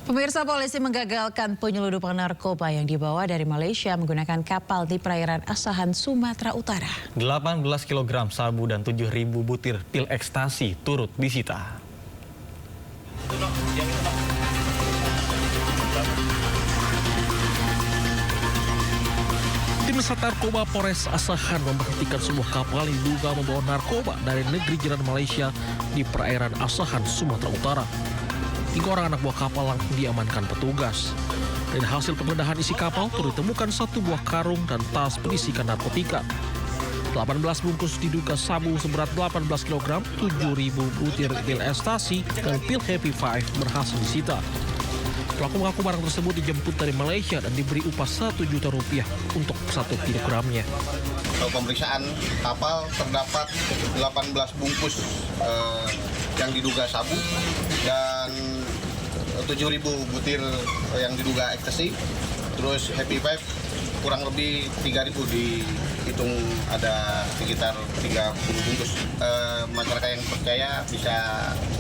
Pemirsa, polisi menggagalkan penyelundupan narkoba yang dibawa dari Malaysia menggunakan kapal di perairan Asahan, Sumatera Utara. 18 kg sabu dan 7.000 butir pil ekstasi turut disita. Tim Sat Narkoba Polres Asahan memberhentikan sebuah kapal yang diduga membawa narkoba dari negeri jiran Malaysia di perairan Asahan, Sumatera Utara. 3 orang anak buah kapal langsung diamankan petugas. Dan hasil penggeledahan isi kapal turut ditemukan 1 buah karung dan tas berisikan narkotika. 18 bungkus diduga sabu seberat 18 kg, 7.000 butir pil ekstasi dan pil Happy Five berhasil disita. Pelaku mengaku barang tersebut dijemput dari Malaysia dan diberi upah Rp1 juta untuk 1 kilogramnya. Pemeriksaan kapal terdapat 18 bungkus yang diduga sabu dan 7.000 butir yang diduga ekstasi. Terus Happy Five kurang lebih 3.000, dihitung ada sekitar 30 bungkus. Masyarakat yang percaya bisa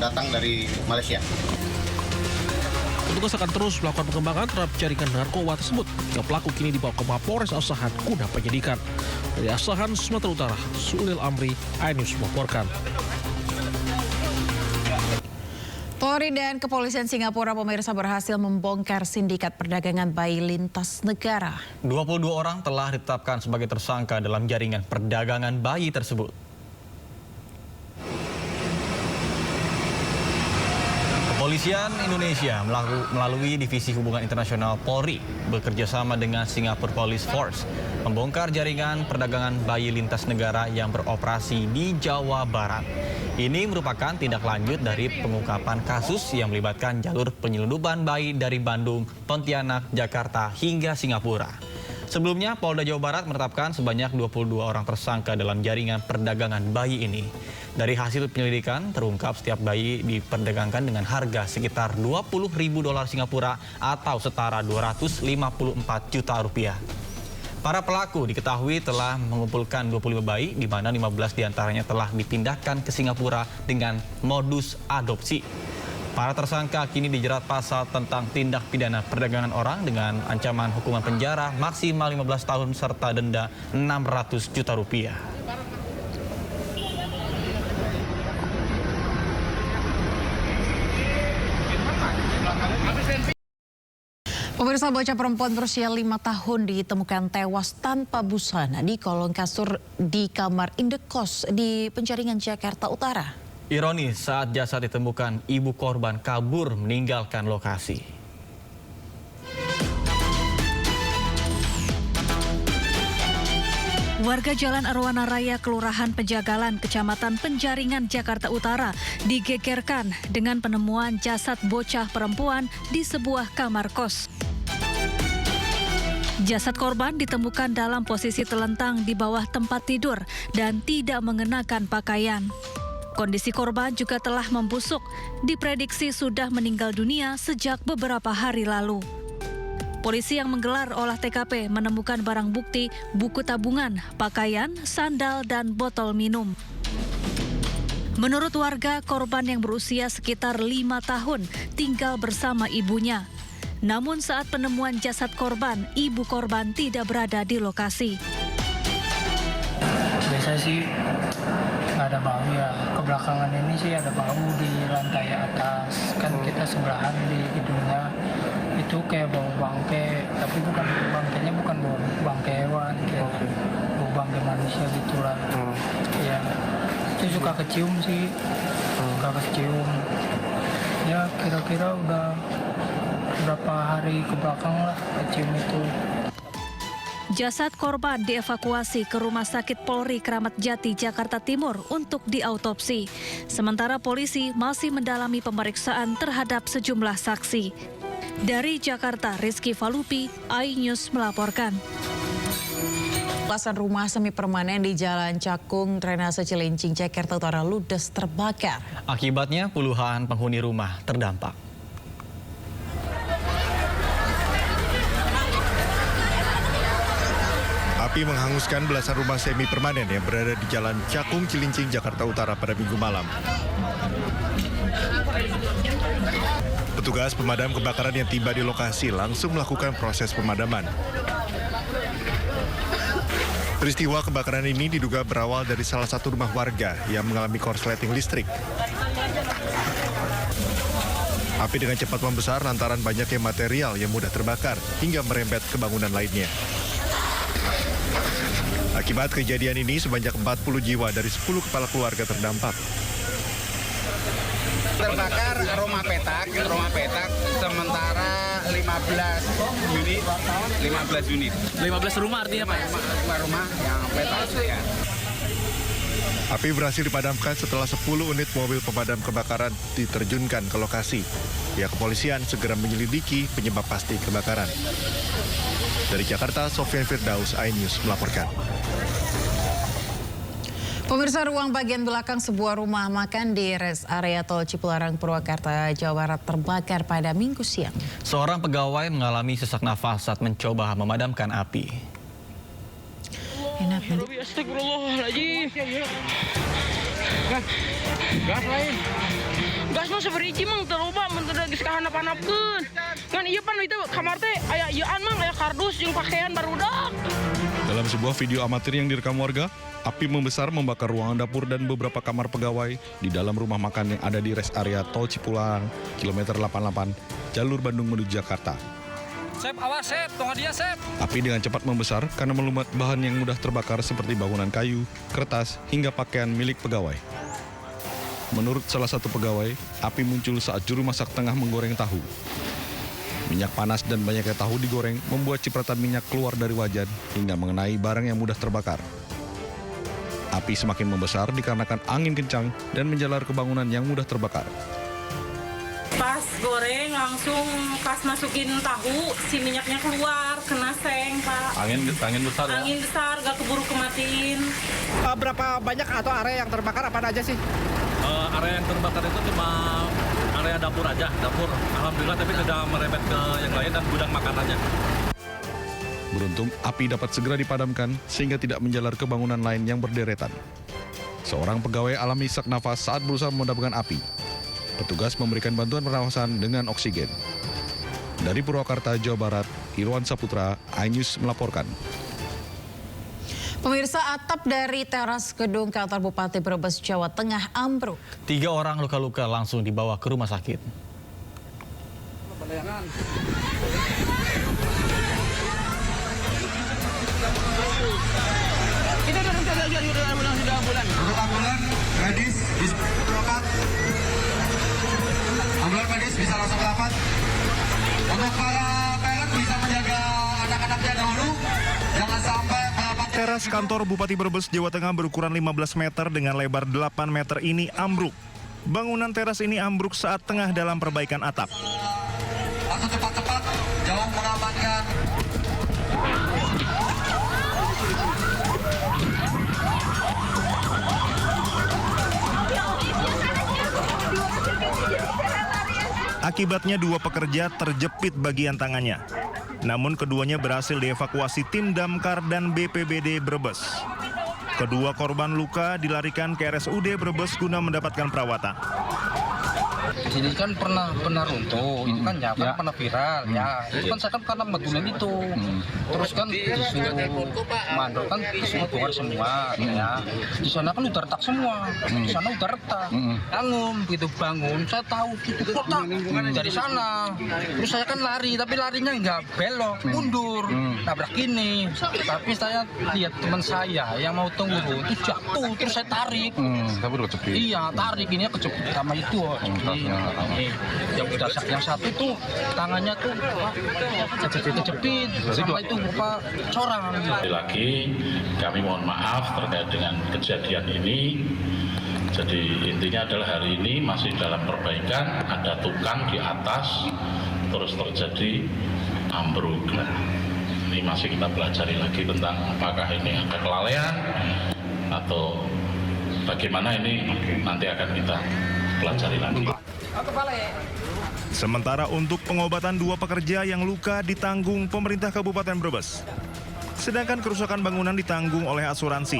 datang dari Malaysia. Petugas akan terus melakukan pengembangan terhadap jaringan narkoba tersebut. Tiga pelaku kini dibawa ke Mapolres Asahan guna penyidikan. Dari Asahan, Sumatera Utara, Su'ulil Amri, iNews melaporkan. Polri dan Kepolisian Singapura pemirsa berhasil membongkar sindikat perdagangan bayi lintas negara. 22 orang telah ditetapkan sebagai tersangka dalam jaringan perdagangan bayi tersebut. Kepolisian Indonesia melalui Divisi Hubungan Internasional Polri bekerja sama dengan Singapore Police Force membongkar jaringan perdagangan bayi lintas negara yang beroperasi di Jawa Barat. Ini merupakan tindak lanjut dari pengungkapan kasus yang melibatkan jalur penyelundupan bayi dari Bandung, Pontianak, Jakarta hingga Singapura. Sebelumnya, Polda Jawa Barat menetapkan sebanyak 22 orang tersangka dalam jaringan perdagangan bayi ini. Dari hasil penyelidikan, terungkap setiap bayi diperdagangkan dengan harga sekitar $20.000 Singapura atau setara Rp254 juta. Para pelaku diketahui telah mengumpulkan 25 bayi, di mana 15 diantaranya telah dipindahkan ke Singapura dengan modus adopsi. Para tersangka kini dijerat pasal tentang tindak pidana perdagangan orang dengan ancaman hukuman penjara maksimal 15 tahun serta denda Rp600 juta. Pemirsa, bocah perempuan berusia 5 tahun ditemukan tewas tanpa busana di kolong kasur di kamar indekos di Penjaringan, Jakarta Utara. Ironis, saat jasad ditemukan, ibu korban kabur meninggalkan lokasi. Warga Jalan Arwana Raya, Kelurahan Pejagalan, Kecamatan Penjaringan, Jakarta Utara digegerkan dengan penemuan jasad bocah perempuan di sebuah kamar kos. Jasad korban ditemukan dalam posisi telentang di bawah tempat tidur dan tidak mengenakan pakaian. Kondisi korban juga telah membusuk, diprediksi sudah meninggal dunia sejak beberapa hari lalu. Polisi yang menggelar olah TKP menemukan barang bukti, buku tabungan, pakaian, sandal, dan botol minum. Menurut warga, korban yang berusia sekitar 5 tahun tinggal bersama ibunya. Namun saat penemuan jasad korban, ibu korban tidak berada di lokasi. Biasa sih nggak ada bau ya. Kebelakangan ini sih ada bau di lantai atas. Kan kita sebelahan di hidungnya. Itu kayak bau bangke, tapi bukan bangkainya bukan bau bangke hewan, kayak bau bangke manusia gitulah. Ya, itu suka kecium sih, suka kecium. Ya kira-kira udah berapa hari ke belakang lah kecium itu. Jasad korban dievakuasi ke Rumah Sakit Polri Kramat Jati, Jakarta Timur untuk diautopsi. Sementara polisi masih mendalami pemeriksaan terhadap sejumlah saksi. Dari Jakarta, Rizky Falupi, iNews melaporkan. Belasan rumah semi permanen di Jalan Cakung, Drenase Cilincing, Jakarta Utara ludes terbakar. Akibatnya puluhan penghuni rumah terdampak. Api menghanguskan belasan rumah semi permanen yang berada di Jalan Cakung, Cilincing, Jakarta Utara pada Minggu malam. Petugas pemadam kebakaran yang tiba di lokasi langsung melakukan proses pemadaman. Peristiwa kebakaran ini diduga berawal dari salah satu rumah warga yang mengalami korsleting listrik. Api dengan cepat membesar lantaran banyaknya material yang mudah terbakar hingga merembet ke bangunan lainnya. Akibat kejadian ini, sebanyak 40 jiwa dari 10 kepala keluarga terdampak. Terbakar rumah petak sementara 15 unit. 15 rumah artinya Pak? Rumah yang petak ya. Api berhasil dipadamkan setelah 10 unit mobil pemadam kebakaran diterjunkan ke lokasi. Pihak kepolisian segera menyelidiki penyebab pasti kebakaran. Dari Jakarta, Sofyan Firdaus, iNews melaporkan. Pemirsa, ruang bagian belakang sebuah rumah makan di res area tol Cipularang, Purwakarta, Jawa Barat terbakar pada Minggu siang. Seorang pegawai mengalami sesak nafas saat mencoba memadamkan api. Enak nih. Astagfirullahaladzim. Gas lain. Gas mah seberiji mang terloba mentera geus kahanap-hanapkeun. Ngan ieu pan itu kamar teh aya ieuan mang aya kardus jeung pakaian barudak. Dalam sebuah video amatir yang direkam warga, api membesar membakar ruangan dapur dan beberapa kamar pegawai di dalam rumah makan yang ada di res area tol Cipularang, kilometer 88, jalur Bandung menuju Jakarta. Sep, awas Sep, tunggu dia Sep. Api dengan cepat membesar karena melumat bahan yang mudah terbakar seperti bangunan kayu, kertas, hingga pakaian milik pegawai. Menurut salah satu pegawai, api muncul saat juru masak tengah menggoreng tahu. Minyak panas dan banyaknya tahu digoreng membuat cipratan minyak keluar dari wajan hingga mengenai barang yang mudah terbakar. Api semakin membesar dikarenakan angin kencang dan menjalar ke bangunan yang mudah terbakar. Pas goreng langsung pas masukin tahu, si minyaknya keluar, kena seng, Pak. Angin besar ya? Angin besar, gak keburu kematiin. Berapa banyak atau area yang terbakar apa aja sih? Area yang terbakar itu cuma area dapur aja, dapur. Alhamdulillah tapi tidak merembet ke yang lain dan gudang makanannya. Beruntung api dapat segera dipadamkan sehingga tidak menjalar ke bangunan lain yang berderetan. Seorang pegawai alami sesak nafas saat berusaha memadamkan api. Petugas memberikan bantuan pernafasan dengan oksigen. Dari Purwakarta, Jawa Barat, Irwan Saputra, iNews melaporkan. Pemirsa, atap dari teras gedung kantor Bupati Brebes, Jawa Tengah ambruk. 3 orang luka-luka langsung dibawa ke rumah sakit. Ambulan medis bisa berobat. Ambulan medis bisa langsung merapat. Untuk para pilot bisa menjaga anak-anaknya dahulu. Jangan sampai merapat. Teras kantor Bupati Brebes, Jawa Tengah berukuran 15 meter dengan lebar 8 meter ini ambruk. Bangunan teras ini ambruk saat tengah dalam perbaikan atap. Atau cepat-cepat, jangan mengamankan. Akibatnya 2 pekerja terjepit bagian tangannya. Namun keduanya berhasil dievakuasi tim damkar dan BPBD Brebes. Kedua korban luka dilarikan ke RSUD Brebes guna mendapatkan perawatan. Ini kan pernah runtuh, itu kan ya, kan pernah viral ya. Itu kan saya kan karena betulan itu. Terus kan disuruh mandor kan disuruh bongkar semua ya. Di sana kan udah retak semua. Di sana udah retak. Bangun begitu bangun, saya tahu itu kotak dari sana. Terus saya kan lari, tapi larinya nggak belok, mundur, nabrak ini. Tapi saya lihat teman saya yang mau tunggu itu jatuh, terus saya tarik. Tapi udah kejepit. Iya, tarik ini kejepit sama itu. Yang satu tuh tangannya tuh kejepit sama itu berupa corang. Lagi kami mohon maaf terkait dengan kejadian ini. Jadi intinya adalah hari ini masih dalam perbaikan, ada tukang di atas terus terjadi ambruk. Ini masih kita pelajari lagi tentang apakah ini ada kelalaian atau bagaimana, ini nanti akan kita pelajari lagi. Sementara untuk pengobatan 2 pekerja yang luka ditanggung pemerintah Kabupaten Brebes. Sedangkan kerusakan bangunan ditanggung oleh asuransi.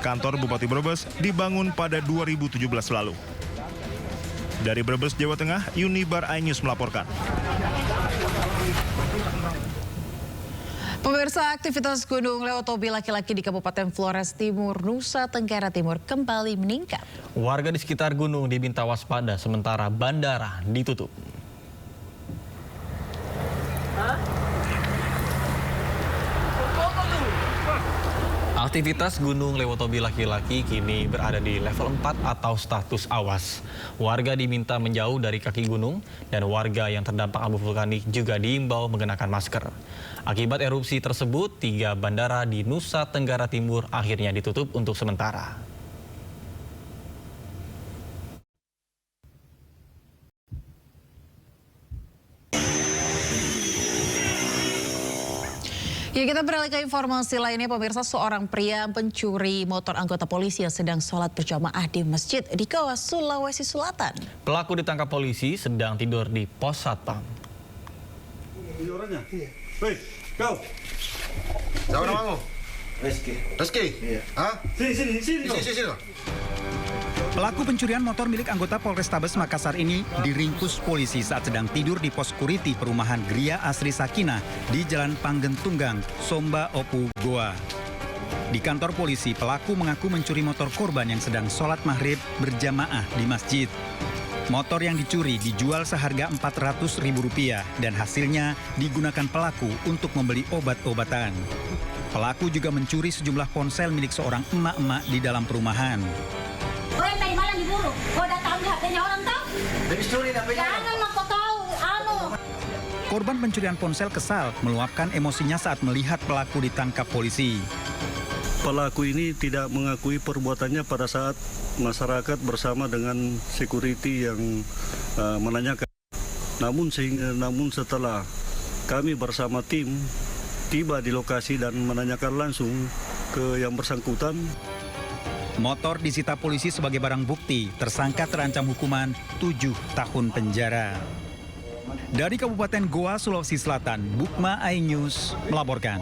Kantor Bupati Brebes dibangun pada 2017 lalu. Dari Brebes, Jawa Tengah, Unibar iNews melaporkan. Pemirsa, aktivitas Gunung Lewotobi laki-laki di Kabupaten Flores Timur, Nusa Tenggara Timur kembali meningkat. Warga di sekitar gunung diminta waspada sementara bandara ditutup. Aktivitas Gunung Lewotobi laki-laki kini berada di level 4 atau status awas. Warga diminta menjauh dari kaki gunung dan warga yang terdampak abu vulkanik juga diimbau mengenakan masker. Akibat erupsi tersebut, 3 bandara di Nusa Tenggara Timur akhirnya ditutup untuk sementara. Ya, kita beralih ke informasi lainnya, pemirsa. Seorang pria pencuri motor anggota polisi yang sedang sholat berjamaah di masjid di Goa, Sulawesi Selatan. Pelaku ditangkap polisi sedang tidur di pos satpam. Ini orangnya? Hei, kau. Siapa namamu? Rizky. Rizky? Iya. Hah? Sini. Sini. Pelaku pencurian motor milik anggota Polrestabes Makassar ini diringkus polisi saat sedang tidur di pos security perumahan Gria Asri Sakinah di Jalan Panggentunggang, Somba Opu, Goa. Di kantor polisi, pelaku mengaku mencuri motor korban yang sedang sholat maghrib berjamaah di masjid. Motor yang dicuri dijual seharga Rp400.000 dan hasilnya digunakan pelaku untuk membeli obat-obatan. Pelaku juga mencuri sejumlah ponsel milik seorang emak-emak di dalam perumahan. Orang tadi malam diburu. Kau datang di HP-nya orang tahu? Habis curi HP-nya. Jangan mah kau tahu. Korban pencurian ponsel kesal meluapkan emosinya saat melihat pelaku ditangkap polisi. Pelaku ini tidak mengakui perbuatannya pada saat masyarakat bersama dengan security yang menanyakan. Namun setelah kami bersama tim tiba di lokasi dan menanyakan langsung ke yang bersangkutan. Motor disita polisi sebagai barang bukti. Tersangka terancam hukuman 7 tahun penjara. Dari Kabupaten Goa, Sulawesi Selatan, Bukma iNews melaporkan.